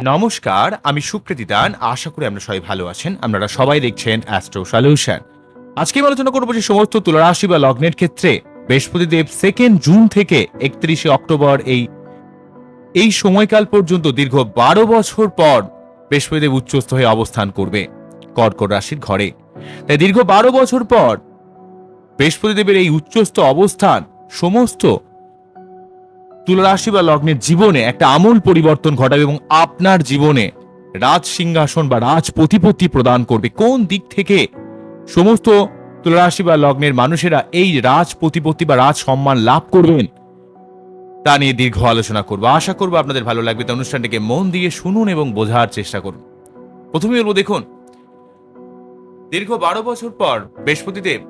নমস্কার, আমি সুকৃতি দান। আশা করি আপনারা সবাই ভালো আছেন। আপনারা সবাই দেখছেন অ্যাস্ট্রো সলিউশন। আজকে আমি আলোচনা করব যে সমস্ত তুলা রাশি বা লগ্নের ক্ষেত্রে বৃহস্পতিদেব 2 জুন থেকে 31 অক্টোবর এই সময়কাল পর্যন্ত দীর্ঘ 12 বছর পর বৃহস্পতিদেব উচ্চস্থ হয়ে অবস্থান করবে কর্কট রাশির ঘরে। তাই দীর্ঘ 12 বছর পর বৃহস্পতিদেবের এই উচ্চস্থ অবস্থান সমস্ত তুলা রাশি বা লগ্নের জীবনে একটা আমূল পরিবর্তন ঘটাবে এবং আপনার জীবনে রাজ সিংহাসন বা রাজ প্রতিপত্তি প্রদান করবে। কোন দিক থেকে সমস্ত তুলা রাশি বা লগ্নের মানুষেরা এই রাজ প্রতিপত্তি বা রাজ সম্মান লাভ করবেন তা নিয়ে দীর্ঘ আলোচনা করবো। আশা করবো আপনাদের ভালো লাগবে। তো অনুষ্ঠানটিকে মন দিয়ে শুনুন এবং বোঝার চেষ্টা করুন। প্রথমে বলবো, দেখুন, দীর্ঘ 12 বছর পর বৃহস্পতিদেব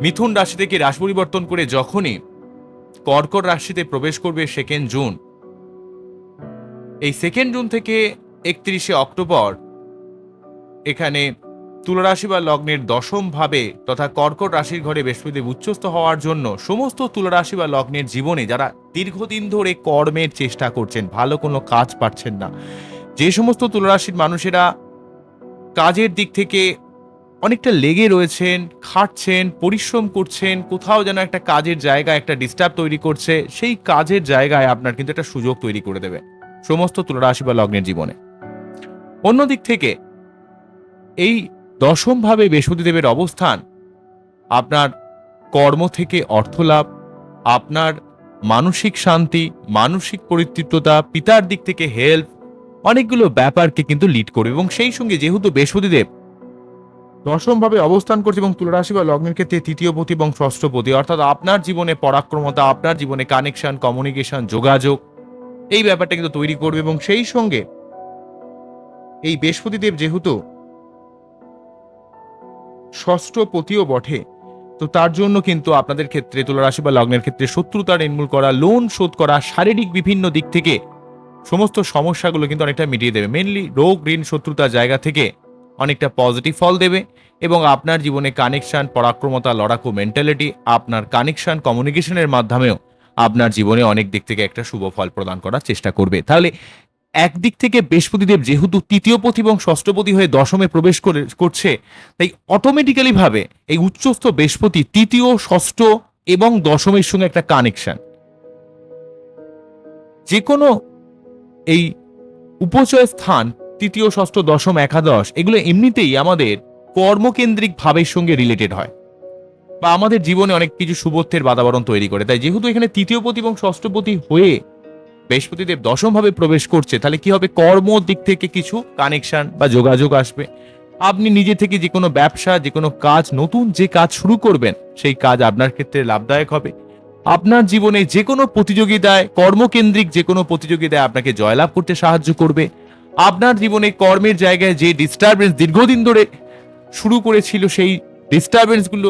মিথুন রাশি থেকে রাশি পরিবর্তন করে যখনই কর্কট রাশিতে প্রবেশ করবে 2 জুন, এই 2 জুন থেকে 31 অক্টোবর এখানে তুলা রাশি বা লগ্নের দশম ভাবে তথা কর্কট রাশির ঘরে বৃহস্পতিদেব উচ্চস্থ হওয়ার জন্য সমস্ত তুলা রাশি বা লগ্নের জীবনে যারা দীর্ঘদিন ধরে কর্মের চেষ্টা করছেন, ভালো কোনো কাজ পাচ্ছেন না, যে সমস্ত তুলা রাশির মানুষেরা কাজের দিক থেকে অনেকটা লেগে রয়েছেন, খাটছেন, পরিশ্রম করছেন, কোথাও যেন একটা কাজের জায়গায় একটা ডিস্টার্ব তৈরি করছে, সেই কাজের জায়গায় আপনার কিন্তু একটা সুযোগ তৈরি করে দেবে সমস্ত তুলা রাশি বা লগ্নের জীবনে। অন্যদিক থেকে এই দশম ভাবে বৃহস্পতিদেবের অবস্থান আপনার কর্ম থেকে অর্থ লাভ, আপনার মানসিক শান্তি, মানসিক পরিতৃপ্ততা, পিতার দিক থেকে হেল্প, অনেকগুলো ব্যাপারকে কিন্তু লিড করবে। এবং সেই সঙ্গে যেহেতু বৃহস্পতিদেব দশম ভাবে অবস্থান করছে এবং তুলা রাশি বা লগ্নের ক্ষেত্রে তৃতীয় পতি এবং ষষ্ঠ পতি, অর্থাৎ আপনার জীবনে পরাক্রমতা, আপনার জীবনে কানেকশন, কমিউনিকেশন, যোগাযোগ, এই ব্যাপারটা কিন্তু তৈরি করবে। এবং সেই সঙ্গে এই বৃহস্পতিদেব যেহেতু ষষ্ঠ পতিও বটে, তো তার জন্য কিন্তু আপনাদের ক্ষেত্রে তুলা রাশি বা লগ্নের ক্ষেত্রে শত্রুতা নির্মূল করা, লোন শোধ করা, শারীরিক বিভিন্ন দিক থেকে সমস্ত সমস্যাগুলো কিন্তু অনেকটা মিটিয়ে দেবে। মেনলি রোগ, ঋণ, শত্রুতার জায়গা থেকে অনেকটা পজিটিভ ফল দেবে এবং আপনার জীবনে কানেকশন, পরাক্রমতা, লড়াকু মেন্টালিটি, আপনার কানেকশন, কমিউনিকেশনের মাধ্যমেও আপনার জীবনে অনেক দিক থেকে একটা শুভ ফল প্রদান করার চেষ্টা করবে। তাহলে একদিক থেকে বৃহস্পতিদেব যেহেতু তৃতীয় পতি এবং ষষ্ঠপতি হয়ে দশমে প্রবেশ করছে, তাই অটোমেটিক্যালি ভাবে এই উচ্চস্থ বৃহস্পতি তৃতীয়, ষষ্ঠ এবং দশমের সঙ্গে একটা কানেকশন, যে কোনো এই উপচয় স্থান তৃতীয়, ষষ্ঠ, দশম, একাদশ, এগুলো এমনিতেই আমাদের কর্মকেন্দ্রিক ভাবের সঙ্গে রিলেটেড হয় বা আমাদের জীবনে অনেক কিছু শুভত্বের বাতাবরণ তৈরি করে। তাই যেহেতু এখানে তৃতীয়পতি এবং ষষ্ঠপতি হয়ে বৃহস্পতিদেব দশম ভাবে প্রবেশ করছে, তাহলে কি হবে, কর্ম দিক থেকে কিছু কানেকশন বা যোগাযোগ আসবে। আপনি নিজে থেকে যে কোনো ব্যবসা, যে কোনো কাজ, নতুন যে কাজ শুরু করবেন, সেই কাজ আপনার ক্ষেত্রে লাভদায়ক হবে। আপনার জীবনে যে কোনো প্রতিযোগিতায়, কর্মকেন্দ্রিক যে কোনো প্রতিযোগিতায় আপনাকে জয়লাভ করতে সাহায্য করবে। আপনার জীবনে কর্মের জায়গায় যে ডিস্টারবেন্স দীর্ঘদিন ধরে শুরু করেছিল, সেই ডিস্টারবেন্সগুলো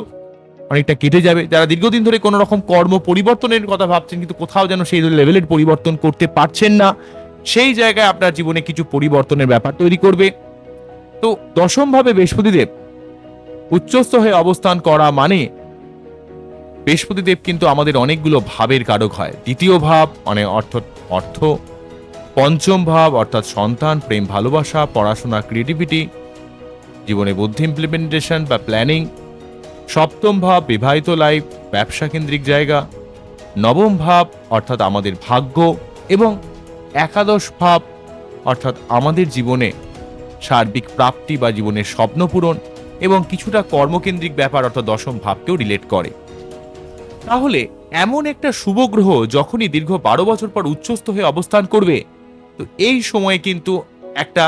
অনেকটা কেটে যাবে। যারা দীর্ঘদিন ধরে কোনো রকম কর্ম পরিবর্তনের কথা ভাবছেন কিন্তু কোথাও যেন সেই লেভেলের পরিবর্তন করতে পারছেন না, সেই জায়গায় আপনার জীবনে কিছু পরিবর্তনের ব্যাপার তৈরি করবে। তো দশম ভাবে বৃহস্পতিদেব উচ্চস্থ হয়ে অবস্থান করা মানে বৃহস্পতিদেব কিন্তু আমাদের অনেকগুলো ভাবের কারক হয়। দ্বিতীয় ভাব মানে অর্থ, পঞ্চম ভাব অর্থাৎ সন্তান, প্রেম, ভালোবাসা, পড়াশোনা, ক্রিয়েটিভিটি, জীবনে বুদ্ধি ইমপ্লিমেন্টেশন বা প্ল্যানিং, সপ্তম ভাব বিবাহিত লাইফ, ব্যবসা কেন্দ্রিক জায়গা, নবম ভাব অর্থাৎ আমাদের ভাগ্য এবং একাদশ ভাব অর্থাৎ আমাদের জীবনে সার্বিক প্রাপ্তি বা জীবনের স্বপ্ন পূরণ এবং কিছুটা কর্মকেন্দ্রিক ব্যাপার অর্থাৎ দশম ভাবকেও রিলেট করে। তাহলে এমন একটা শুভ গ্রহ যখনই দীর্ঘ 12 বছর পর উচ্চস্থ হয়ে অবস্থান করবে, তো এই সময়ে কিন্তু একটা,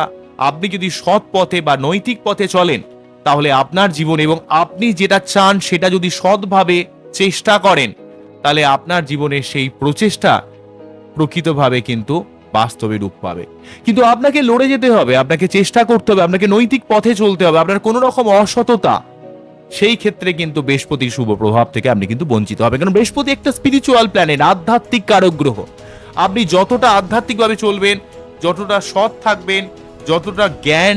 আপনি যদি সৎ পথে বা নৈতিক পথে চলেন, তাহলে আপনার জীবন এবং আপনি যেটা চান সেটা যদি সৎভাবে চেষ্টা করেন, তাহলে আপনার জীবনের সেই প্রচেষ্টা প্রকৃতভাবে কিন্তু বাস্তবে রূপ পাবে। কিন্তু আপনাকে লড়ে যেতে হবে, আপনাকে চেষ্টা করতে হবে, আপনাকে নৈতিক পথে চলতে হবে। আপনার কোনো রকম অসততা, সেই ক্ষেত্রে কিন্তু বৃহস্পতির শুভ প্রভাব থেকে আপনি কিন্তু বঞ্চিত হবে। কারণ বৃহস্পতি একটা স্পিরিচুয়াল প্ল্যানেট, আধ্যাত্মিক কারক গ্রহ। আপনি যতটা আধ্যাত্মিকভাবে চলবেন, যতটা সৎ থাকবেন, যতটা জ্ঞান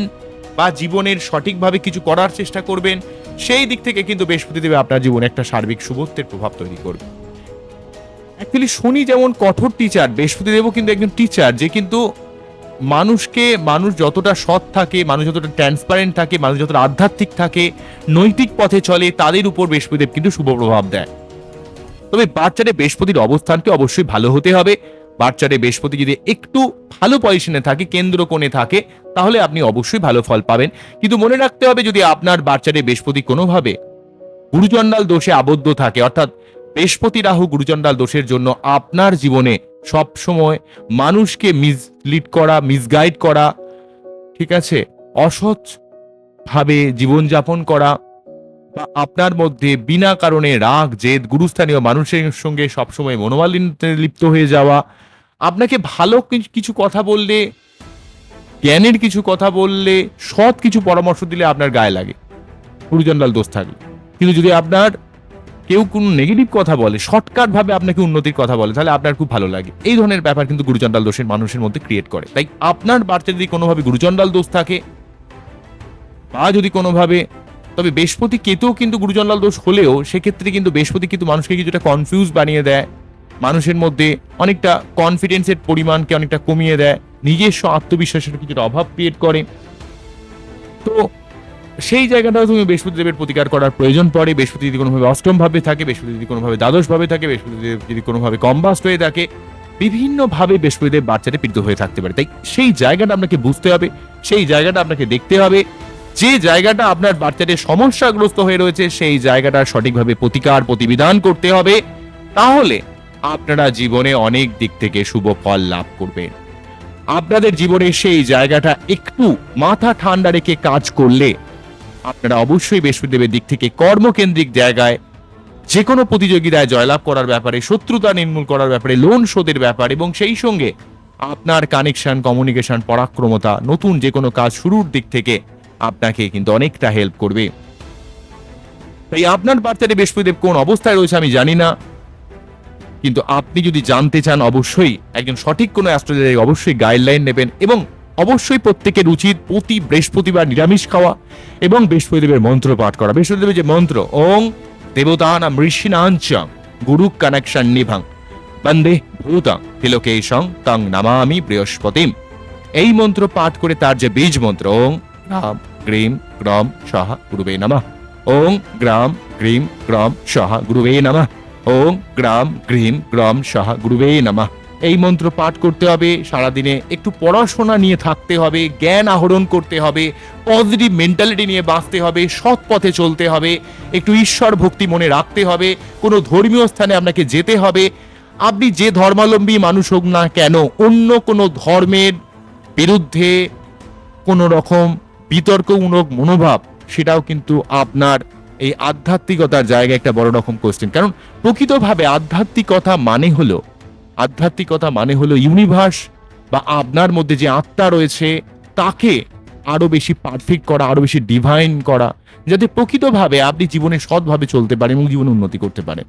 বা জীবনের সঠিকভাবে কিছু করার চেষ্টা করবেন, সেই দিক থেকে কিন্তু বৃহস্পতিদেব আপনার জীবনে একটা সার্বিক শুভত্বের প্রভাব তৈরি করবে। অ্যাকচুয়ালি শনি যেমন কঠোর টিচার, বৃহস্পতিদেবও কিন্তু একজন টিচার, যে কিন্তু মানুষ যতটা সৎ থাকে, মানুষ যতটা ট্রান্সপারেন্ট থাকে, মানুষ যতটা আধ্যাত্মিক থাকে, নৈতিক পথে চলে, তাদের উপর বৃহস্পতিদেব কিন্তু শুভ প্রভাব দেয়। তবে বাচ্চাদের বৃহস্পতির অবস্থানকে অবশ্যই ভালো হতে হবে। বাচ্চাদের বৃহস্পতি যদি একটু ভালো পজিশনে থাকে, কেন্দ্র কোণে থাকে, তাহলে আপনি অবশ্যই ভালো ফল পাবেন। কিন্তু মনে রাখতে হবে, যদি আপনার বাচ্চাদের বৃহস্পতি কোনোভাবে গুরুচণ্ডাল দোষে আবদ্ধ থাকে, অর্থাৎ বৃহস্পতি রাহু গুরুচণ্ডাল দোষের জন্য আপনার জীবনে সব সময় মানুষকে মিসলিড করা, মিসগাইড করা, ঠিক আছে, অসৎ ভাবে জীবনযাপন করা, বা আপনার মধ্যে বিনা কারণে রাগ জেদ, গুরুস্থানীয় মানুষের সঙ্গে সবসময় মনোমালিন্যে লিপ্ত হয়ে যাওয়া, আপনাকে ভালো কিছু কথা বললে, জ্ঞানের কিছু কথা বললে, সৎ কিছু পরামর্শ দিলে আপনার গায়ে লাগে গুরুচণ্ডাল দোষ থাকলে। কিন্তু যদি আপনার কেউ কোনো নেগেটিভ কথা বলে, শর্টকাট ভাবে আপনাকে উন্নতির কথা বলে, তাহলে আপনার খুব ভালো লাগে। এই ধরনের ব্যাপার কিন্তু গুরুচণ্ডাল দোষের মানুষের মধ্যে ক্রিয়েট করে। তাই আপনার বাচ্চা যদি কোনোভাবে গুরুচণ্ডাল দোষ থাকে, বা যদি কোনোভাবে, তবে বৃহস্পতি কেতুও কিন্তু গুরুচণ্ডাল দোষ হলেও সেক্ষেত্রে কিন্তু বৃহস্পতি কিন্তু মানুষকে কিছুটা কনফিউজ বানিয়ে দেয়, মানুষের মধ্যে অনেকটা কনফিডেন্সের পরিমাণকে অনেকটা কমিয়ে দেয়, নিজস্ব আত্মবিশ্বাসের কিছুটা অভাব ক্রিয়েট করে। তো সেই জায়গাটাও তুমি বৃহস্পতি দেবের প্রতিকার করার প্রয়োজন পড়ে। বৃহস্পতি যদি কোনোভাবে অষ্টম ভাবে থাকে, বৃহস্পতি যদি কোনোভাবে দ্বাদশ ভাবে থাকে, বৃহস্পতি দেব যদি কোনোভাবে কম্বাস্ট হয়ে থাকে, বিভিন্নভাবে বৃহস্পতি দেব বাচ্চাদের পীড়িত হয়ে থাকতে পারে। তাই সেই জায়গাটা আপনাকে বুঝতে হবে, সেই জায়গাটা আপনাকে দেখতে হবে, যে জায়গাটা আপনার বাচ্চাদের সমস্যাগ্রস্ত হয়ে রয়েছে সেই জায়গাটা সঠিকভাবে প্রতিকার প্রতিবিধান করতে হবে। তাহলে আপনারা জীবনে অনেক দিক থেকে শুভ ফল লাভ করবেন। আপনাদের জীবনে সেই জায়গাটা একটু মাথা ঠান্ডা রেখে কাজ করলে আপনারা অবশ্যই বৃহস্পতিদেবের দিক থেকে কর্মকেন্দ্রিক জায়গায় যে কোনো প্রতিযোগিতায় জয়লাভ করার ব্যাপারে, শত্রুতা নির্মূল করার ব্যাপারে, লোন শোধের ব্যাপার, এবং সেই সঙ্গে আপনার কানেকশন, কমিউনিকেশন, পরাক্রমতা, নতুন যে কোনো কাজ শুরুর দিক থেকে আপনাকে কিন্তু অনেকটা হেল্প করবে। তাই আপনার বাচ্চাদের বৃহস্পতিদেব কোন অবস্থায় রয়েছে আমি জানি না, কিন্তু আপনি যদি জানতে চান অবশ্যই একজন সঠিক কোনো অ্যাস্ট্রোলজার অবশ্যই গাইডলাইন নেবেন, এবং অবশ্যই প্রত্যেকের উচিত প্রতি বৃহস্পতিবার নিরামিষ খাওয়া এবং বৃহস্পতিদেবের মন্ত্র পাঠ করা। বৃহস্পতিদেবের যে মন্ত্র, ওং দেবতানাম ঋষিণাঞ্চং গুরু কানেকশন নিভাং বন্দে ভূতং তিলোকেশং তং নামামি বৃহস্পতিম, এই মন্ত্র পাঠ করে তার যে বীজ মন্ত্র ওং গ্রাম গ্রীম গ্রম স্বাহা গুরুবে নমঃ, ওং গ্রাম গ্রীম গ্রম স্বাহা গুরুবে নমঃ, ওং গ্রাম গ্রীম গ্রম স্বাহা গুরুবে নমঃ, এই মন্ত্র পাঠ করতে হবে। সারাদিনে একটু পড়াশোনা নিয়ে থাকতে হবে, জ্ঞান আহরণ করতে হবে, পজিটিভ মেন্টালিটি নিয়ে বাঁচতে হবে, সৎ পথে চলতে হবে, একটু ঈশ্বর ভক্তি মনে রাখতে হবে, কোনো ধর্মীয় স্থানে আপনাকে যেতে হবে। আপনি যে ধর্মাবলম্বী মানুষ হোক না কেন, অন্য কোনো ধর্মের বিরুদ্ধে কোনো রকম বিতর্কমূলক মনোভাব, সেটাও কিন্তু আপনার এই আধ্যাত্মিকতার জায়গায় একটা বড় রকম কোশ্চেন। কারণ প্রকৃতভাবে আধ্যাত্মিকতা মানে হলো ইউনিভার্স বা আপনার মধ্যে যে আত্মা রয়েছে তাকে আরো বেশি পারফেক্ট করা, আরো বেশি ডিভাইন করা, যাতে প্রকৃতভাবে আপনি জীবনে সৎভাবে চলতে পারেন এবং জীবনে উন্নতি করতে পারেন।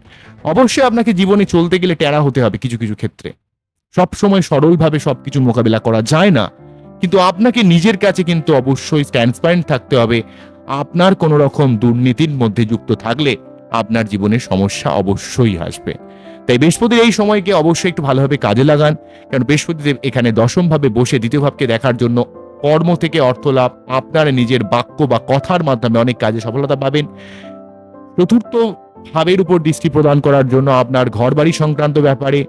অবশ্যই আপনাকে জীবনে চলতে গেলে টেরা হতে হবে কিছু কিছু ক্ষেত্রে, সবসময় সরলভাবে সবকিছু মোকাবিলা করা যায় না, কিন্তু আপনাকে নিজের কাছে কিন্তু অবশ্যই ট্রান্সপারেন্ট থাকতে হবে। আপনার কোনো রকম দুর্নীতির মধ্যে যুক্ত থাকলে আপনার জীবনে সমস্যা অবশ্যই আসবে। তাই বৃহস্পতির এই সময়কে অবশ্যই একটু ভালোভাবে কাজে লাগান, কারণ বৃহস্পতিদেব এখানে দশম ভাবে বসে দ্বিতীয় ভাবকে দেখার জন্য কর্ম থেকে অর্থ লাভ, আপনার নিজের বাক্য বা কথার মাধ্যমে অনেক কাজে সফলতা পাবেন। চতুর্থ ভাবের উপর দৃষ্টি প্রদান করার জন্য আপনার ঘর বাড়ি সংক্রান্ত ব্যাপারে,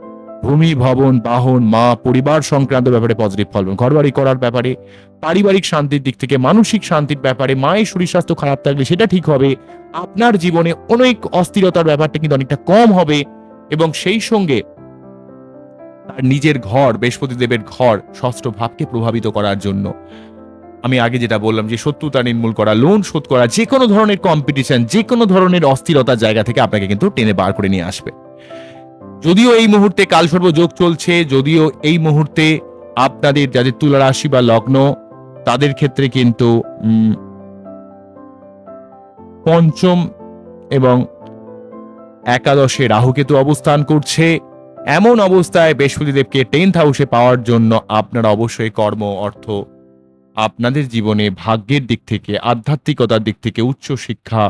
ভূমি ভবন বাহন মা পরিবার সংক্রান্ত ব্যাপারে পজিটিভ ফল, ঘর বাড়ি করার ব্যাপারে, পারিবারিক শান্তির দিক থেকে, মানসিক শান্তির ব্যাপারে, মায়ের শরীর স্বাস্থ্য খারাপ থাকলে সেটা ঠিক হবে, আপনার জীবনে অনেক অস্থিরতার ব্যাপারটা কিন্তু অনেকটা কম হবে, এবং সেই সঙ্গে তার নিজের ঘর, বৃহস্পতি দেবের ঘর ষষ্ঠ ভাবকে প্রভাবিত করার জন্য আমি আগে যেটা বললাম যে শত্রুতা নির্মূল করা, লোন শোধ করা, যে কোনো ধরনের কম্পিটিশন, যে কোনো ধরনের অস্থিরতার জায়গা থেকে আপনাকে কিন্তু টেনে বার করে নিয়ে আসবে। যদিও এই মুহূর্তে কালসর্প যোগ চলছে, যদিও এই মুহূর্তে আপনাদের যাদের তুলা রাশি বা লগ্ন তাদের ক্ষেত্রে কিন্তু পঞ্চম এবং একাদশে রাহুকেতু অবস্থান করছে, এমন অবস্থায় বৃহস্পতিদেবকে 10th হাউসে পাওয়ার জন্য আপনারা অবশ্যই কর্ম, অর্থ, আপনাদের জীবনে ভাগ্যের দিক থেকে, আধ্যাত্মিকতার দিক থেকে, উচ্চ শিক্ষা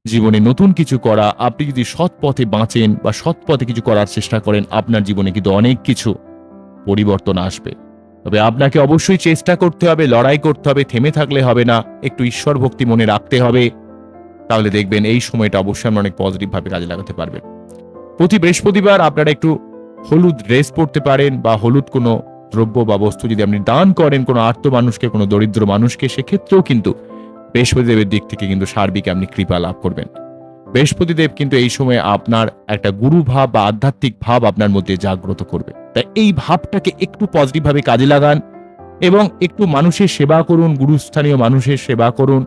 জীবনে নতুন কিছু করা, আপনি যদি সৎ পথে বাঁচেন বা সৎ পথে কিছু করার চেষ্টা করেন, আপনার জীবনে কিন্তু অনেক কিছু পরিবর্তন আসবে। তবে আপনাকে অবশ্যই চেষ্টা করতে হবে, লড়াই করতে হবে, থেমে থাকলে হবে না, একটু ঈশ্বর ভক্তি মনে রাখতে হবে। তাহলে দেখবেন এই সময়টা অবশ্যই আমরা অনেক পজিটিভ ভাবে কাজে লাগাতে পারবেন। প্রতি বৃহস্পতিবার আপনারা একটু হলুদ ড্রেস পরতে পারেন বা হলুদ কোনো দ্রব্য বা বস্তু যদি আপনি দান করেন কোনো আর্ত মানুষকে, কোনো দরিদ্র মানুষকে, সেক্ষেত্রেও কিন্তু বৃহস্পতিদেবের দিক থেকে কিন্তু সার্বিক আপনি কৃপা লাভ করবেন। বৃহস্পতিদেব কিন্তু এই সময় আপনার একটা গুরু ভাব বা আধ্যাত্মিক ভাব আপনার মধ্যে জাগ্রত করবে। তাই এই ভাবটাকে একটু পজিটিভ ভাবে কাজে লাগান এবং একটু মানুষের সেবা করুন, গুরুস্থানীয় মানুষের সেবা করুন।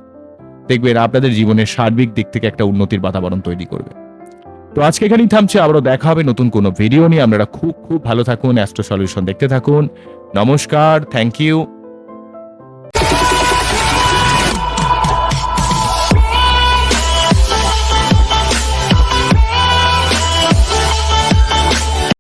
দেখবেন আপনাদের জীবনের সার্বিক দিক থেকে একটা উন্নতির বাতাবরণ তৈরি করবে। তো আজকে এখানেই থামছে, আবারও দেখা হবে নতুন কোনো ভিডিও নিয়ে। আপনারা খুব খুব ভালো থাকুন, অ্যাস্ট্রো সলিউশন দেখতে থাকুন। নমস্কার, থ্যাংক ইউ।